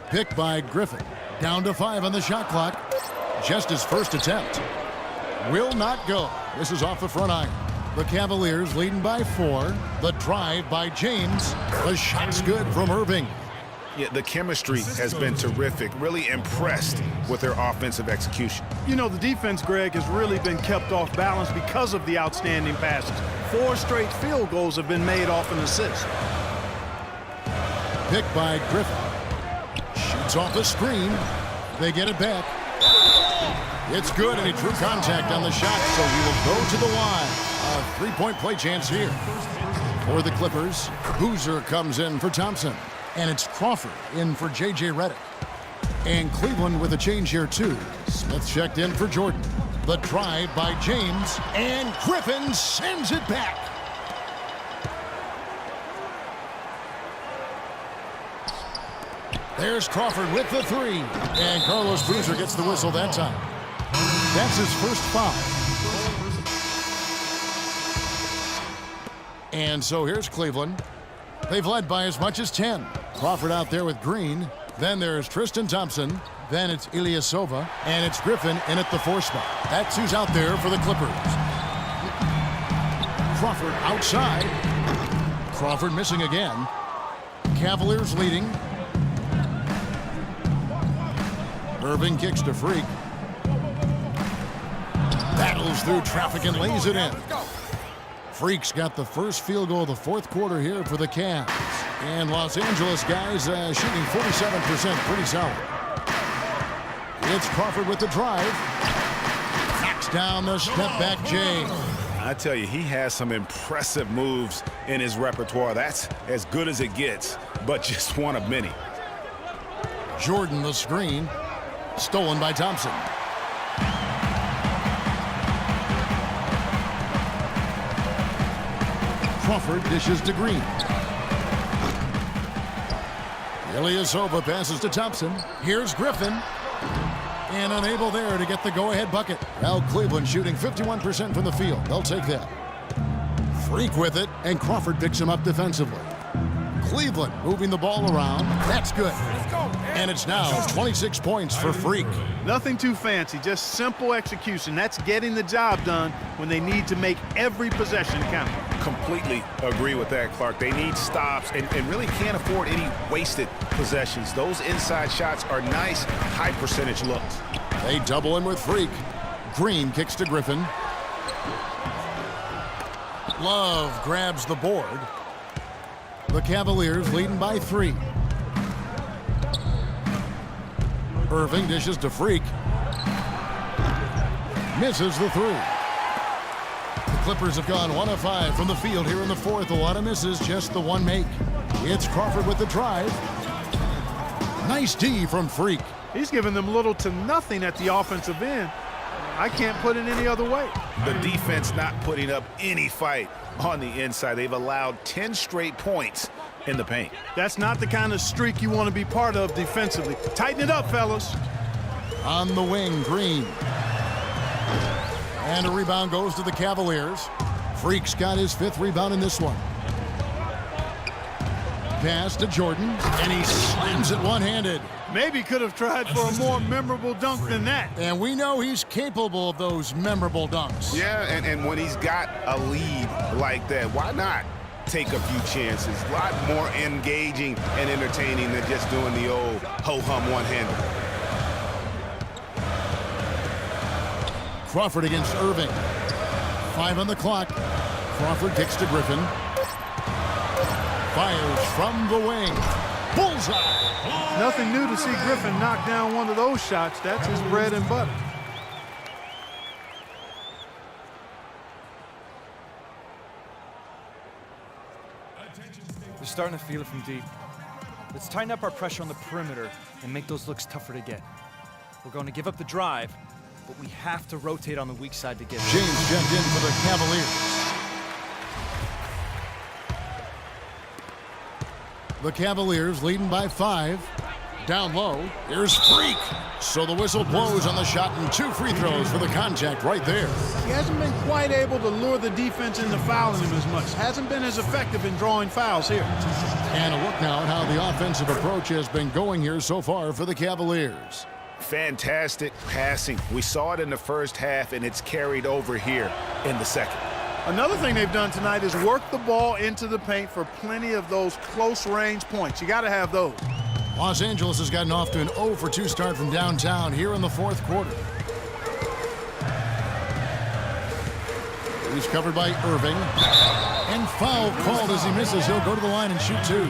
Pick by Griffin. Down to 5 on the shot clock. Just his first attempt. Will not go. This is off the front iron. The Cavaliers leading by 4. The drive by James. The shot's good from Irving. Yeah, the chemistry has been terrific. Really impressed with their offensive execution. You know, the defense, Greg, has really been kept off balance because of the outstanding passes. 4 straight field goals have been made off an assist. Pick by Griffin. Shoots off the screen. They get it back. It's good, and he drew contact on the shot, so he will go to the line. A 3-point play chance here. For the Clippers, Boozer comes in for Thompson. And it's Crawford in for J.J. Redick. And Cleveland with a change here, too. Smith checked in for Jordan. The drive by James, and Griffin sends it back. There's Crawford with the 3. And Carlos Boozer gets the whistle that time. That's his first foul. And so here's Cleveland. They've led by as much as 10. Crawford out there with Green. Then there's Tristan Thompson. Then it's Ilyasova. And it's Griffin in at the 4 spot. That's who's out there for the Clippers. Crawford outside. Crawford missing again. Cavaliers leading. Irving kicks to Freak. Battles through traffic and lays it in. Freak's got the first field goal of the 4th quarter here for the Cavs. And Los Angeles guys shooting 47%, pretty solid. It's Crawford with the drive. Knocks down the step-back J. I tell you, he has some impressive moves in his repertoire. That's as good as it gets, but just one of many. Jordan the screen. Stolen by Thompson. Crawford dishes to Green. Ilyasova passes to Thompson. Here's Griffin. And unable there to get the go-ahead bucket. Now Cleveland shooting 51% from the field. They'll take that. Freak with it, and Crawford picks him up defensively. Cleveland moving the ball around. That's good. And it's now 26 points for Freak. Nothing too fancy, just simple execution. That's getting the job done when they need to make every possession count. Completely agree with that, Clark. They need stops and really can't afford any wasted possessions. Those inside shots are nice, high-percentage looks. They double in with Freak. Green kicks to Griffin. Love grabs the board. The Cavaliers leading by 3. Irving dishes to Freak. Misses the 3. The Clippers have gone 1 of 5 from the field here in the 4th. A lot of misses, just the 1 make. It's Crawford with the drive. Nice D from Freak. He's given them little to nothing at the offensive end. I can't put it any other way. The defense not putting up any fight on the inside. They've allowed 10 straight points in the paint. That's not the kind of streak you want to be part of defensively. Tighten it up, fellas. On the wing, Green. And a rebound goes to the Cavaliers. Freak's got his 5th rebound in this one. Pass to Jordan, and he slams it one-handed. Maybe could have tried for a more memorable dunk than that. And we know he's capable of those memorable dunks. Yeah, and when he's got a lead like that, why not take a few chances? A lot more engaging and entertaining than just doing the old ho-hum one-hander. Crawford against Irving. 5 on the clock. Crawford kicks to Griffin. Fires from the wing. Bullseye! Nothing new to see Griffin knock down one of those shots. That's his bread and butter. We're starting to feel it from deep. Let's tighten up our pressure on the perimeter and make those looks tougher to get. We're going to give up the drive, but we have to rotate on the weak side to get it. James checked in for the Cavaliers. The Cavaliers leading by 5. down low. Here's Freak. So the whistle blows on the shot and 2 free throws for the contact right there. He hasn't been quite able to lure the defense into fouling him as much. Hasn't been as effective in drawing fouls here. And a look now at how the offensive approach has been going here so far for the Cavaliers. Fantastic passing. We saw it in the first half, and it's carried over here in the second. Another thing they've done tonight is work the ball into the paint for plenty of those close-range points. You got to have those. Los Angeles has gotten off to an 0 for 2 start from downtown here in the fourth quarter. He's covered by Irving. And foul called as he misses. He'll go to the line and shoot 2.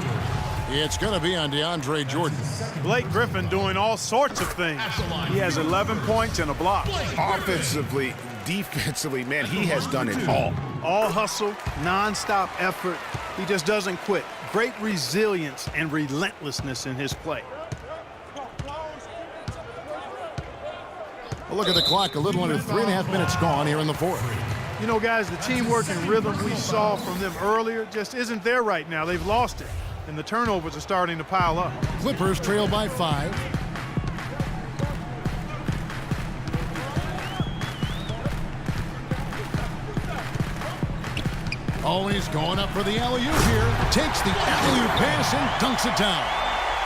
It's going to be on DeAndre Jordan. Blake Griffin doing all sorts of things. He has 11 points and a block. Offensively, defensively, man, he has done it all. All hustle, non-stop effort. He just doesn't quit. Great resilience and relentlessness in his play. A look at the clock, a little under 3.5 minutes gone here in the fourth. You know, guys, the teamwork and rhythm we saw from them earlier just isn't there right now. They've lost it, and the turnovers are starting to pile up. Clippers trail by 5. Oh, he's going up for the alley-oop here. Takes the alley-oop pass and dunks it down.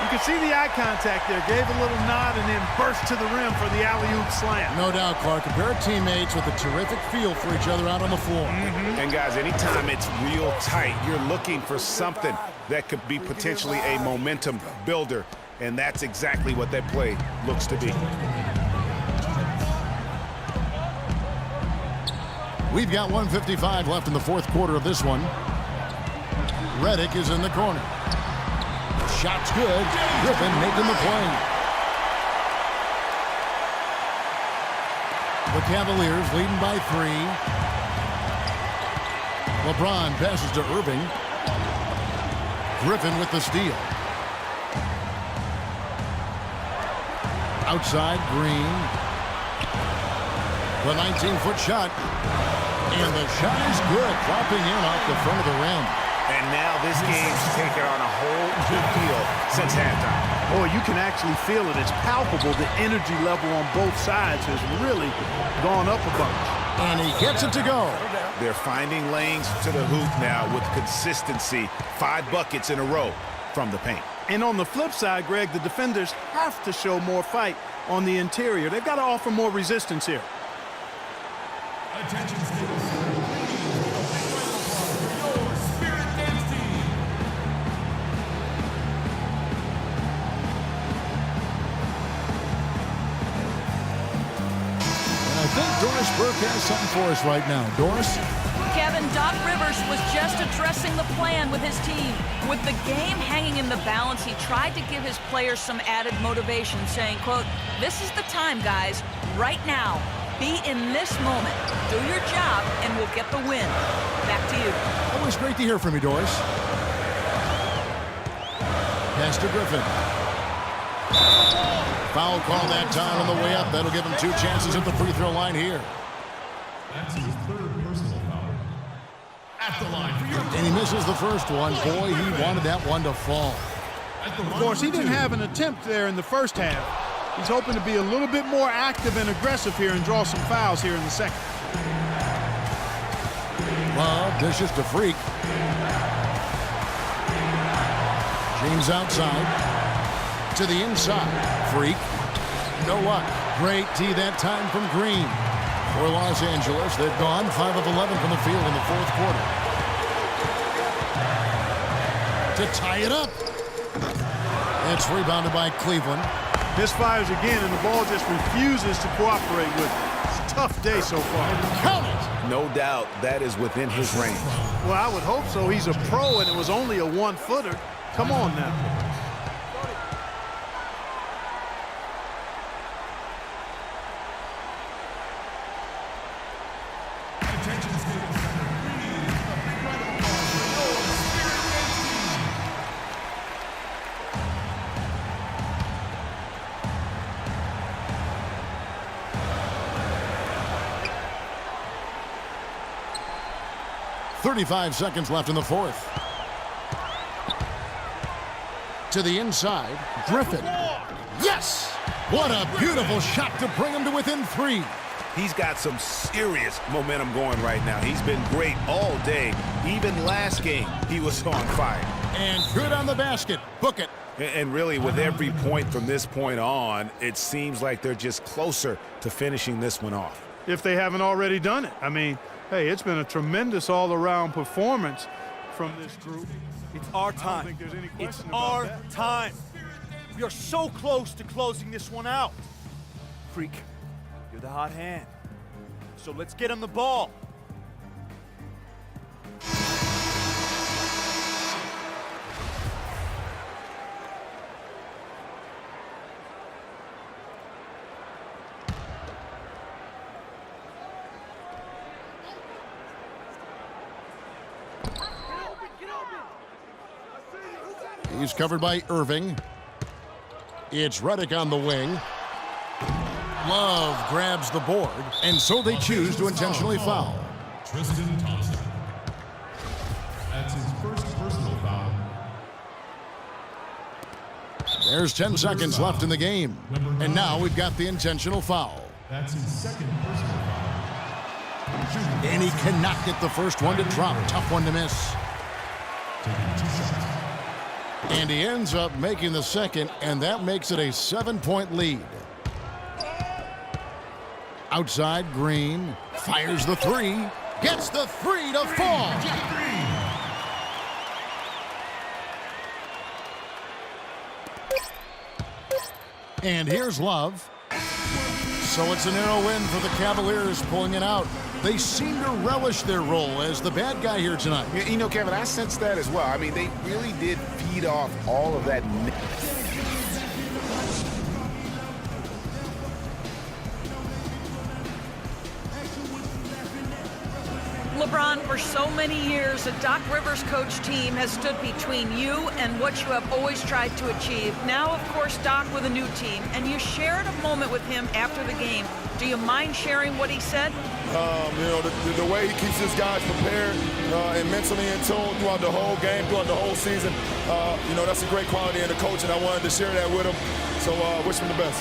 You can see the eye contact there. Gave a little nod and then burst to the rim for the alley-oop slam. No doubt, Clark. A pair of teammates with a terrific feel for each other out on the floor. And, guys, anytime it's real tight, you're looking for something that could be potentially a momentum builder, and that's exactly what that play looks to be. We've got 1:55 left in the fourth quarter of this one. Redick is in the corner. Shot's good. Griffin making the play. The Cavaliers leading by 3. LeBron passes to Irving. Griffin with the steal. Outside, Green. The 19-foot shot. And the shot is good, dropping in off the front of the rim. And now this game's taken on a whole new feel since halftime. Oh, you can actually feel it. It's palpable. The energy level on both sides has really gone up a bunch. And he gets it to go. They're finding lanes to the hoop now with consistency. 5 buckets in a row from the paint. And on the flip side, Greg, the defenders have to show more fight on the interior. They've got to offer more resistance here. Attention students. Your Spirit Dance Team. And I think Doris Burke has something for us right now. Doris? Kevin, Doc Rivers was just addressing the plan with his team. With the game hanging in the balance, he tried to give his players some added motivation, saying, quote, "This is the time, guys, right now. Be in this moment. Do your job, and we'll get the win." Back to you. Always great to hear from you, Doris. Pass to Griffin. Foul call that time on the way up. That'll give him 2 chances at the free throw line here. That's his 3rd personal foul. At the line for your And he misses the first one. Boy, he wanted that one to fall. Of course, he didn't have an attempt there in the first half. He's hoping to be a little bit more active and aggressive here and draw some fouls here in the second. Love dishes to Freak. James outside. To the inside. Freak. No luck. Great tee that time from Green. For Los Angeles, they've gone 5 of 11 from the field in the fourth quarter. To tie it up. It's rebounded by Cleveland. Misfires again, and the ball just refuses to cooperate with it. It's a tough day so far. Count it! No doubt that is within his range. Well, I would hope so. He's a pro, and it was only a 1-footer. Come on now. attention students. .35 seconds left in the fourth. To the inside, Griffin. Yes! What a beautiful shot to bring him to within 3. He's got some serious momentum going right now. He's been great all day. Even last game, he was on fire. And good on the basket. Book it. And really, with every point from this point on, it seems like they're just closer to finishing this one off. If they haven't already done it. I mean, hey, it's been a tremendous all-around performance from this group. It's our I don't time. think there's any It's question about our that. time. We are so close to closing this one out. Freak, you're the hot hand. So let's get him the ball. He's covered by Irving. It's Redick on the wing. Love grabs the board, and so they choose to intentionally foul. Tristan Thompson. That's his first personal foul. There's 10 seconds left in the game. And now we've got the intentional foul. That's his second personal foul. And he cannot get the first one to drop. Tough one to miss. Taking 2 shots. And he ends up making the second, and that makes it a 7-point lead. Outside, Green fires the 3, gets the 3 to fall. And here's Love. So it's a narrow win for the Cavaliers, pulling it out. They seem to relish their role as the bad guy here tonight. You know, Kevin, I sense that as well. I mean, they really did feed off all of that. LeBron, for so many years, the Doc Rivers coach team has stood between you and what you have always tried to achieve. Now, of course, Doc with a new team, and you shared a moment with him after the game. Do you mind sharing what he said? You know, the way he keeps his guys prepared and mentally in tune throughout the whole game, throughout the whole season, you know, that's a great quality in the coach, and I wanted to share that with him. So wish him the best.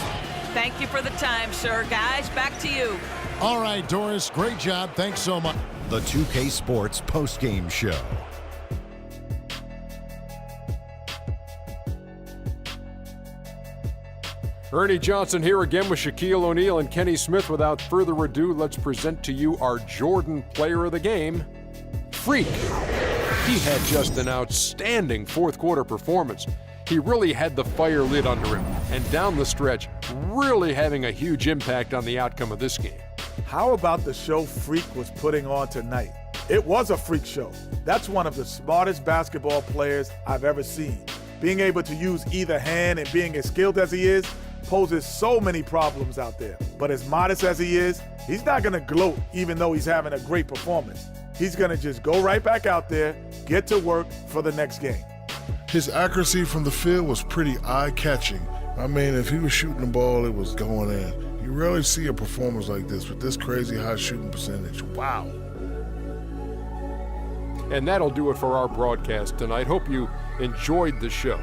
Thank you for the time, sir. Guys, back to you. All right, Doris, great job. Thanks so much. The 2K Sports postgame show. Ernie Johnson here again with Shaquille O'Neal and Kenny Smith. Without further ado, let's present to you our Jordan Player of the Game, Freak. He had just an outstanding fourth quarter performance. He really had the fire lit under him, and down the stretch, really having a huge impact on the outcome of this game. How about the show Freak was putting on tonight? It was a freak show. That's one of the smartest basketball players I've ever seen. Being able to use either hand and being as skilled as he is poses so many problems out there. But as modest as he is, he's not going to gloat even though he's having a great performance. He's going to just go right back out there, get to work for the next game. His accuracy from the field was pretty eye-catching. I mean, if he was shooting the ball, it was going in. You rarely see a performance like this with this crazy high shooting percentage. Wow. And that'll do it for our broadcast tonight. Hope you enjoyed the show.